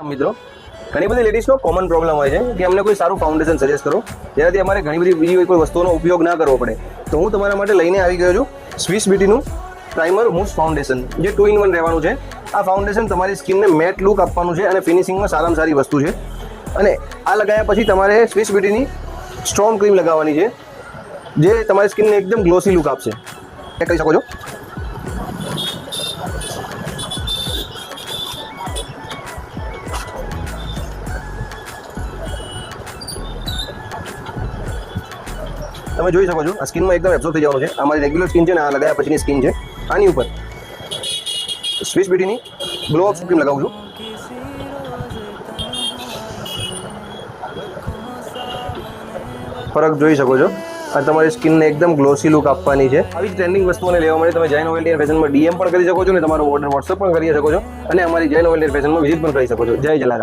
મિત્રો, ઘણી બધી લેડીઝનો કોમન પ્રોબ્લેમ હોય છે કે અમને કોઈ સારું ફાઉન્ડેશન સજેસ્ટ કરો જેનાથી અમારે ઘણી બધી બીજી કોઈ વસ્તુઓનો ઉપયોગ ના કરવો પડે. તો હું તમારા માટે લઈને આવી ગયો છું સ્વિસ બ્યુટીનું પ્રાઇમર મૂસ ફાઉન્ડેશન, જે 2 in 1 રહેવાનું છે. આ ફાઉન્ડેશન તમારી સ્કિનને મેટ લુક આપવાનું છે અને ફિનિશિંગમાં સારામાં સારી વસ્તુ છે. અને આ લગાવ્યા પછી તમારે સ્વિસ બ્યુટીની સ્ટ્રોંગ ક્રીમ લગાવવાની છે, જે તમારી સ્કિનને એકદમ ગ્લોસી લુક આપશે. ચેક કરી શકો છો. તમે જોઈ શકો છો આ સ્કિનમાં એકદમ એબ્ઝોર્બ થઈ જવાનું છે. આ મારી રેગ્યુલર સ્કિન છે ને આ લગાવ્યા પછીની સ્કિન છે. આની ઉપર સ્વિસ બ્યુટીની ગ્લો અપ ક્રીમ લગાવું છું. ફરક જોઈ શકો છો. આ તમારી સ્કિનને એકદમ ગ્લોસી લુક આપવાની છે. આવી જ ટ્રેન્ડિંગ વસ્તુઓને લેવા માટે તમે જૈન નોવેલ્ટી એન્ડ ફેશનમાં DM પણ કરી શકો છો અને તમારો ઓર્ડર WhatsApp પણ કરી શકો છો અને અમારી જૈન નોવેલ્ટી એન્ડ ફેશનમાં વિઝિટ પણ કરી શકો છો. જય જલારામ.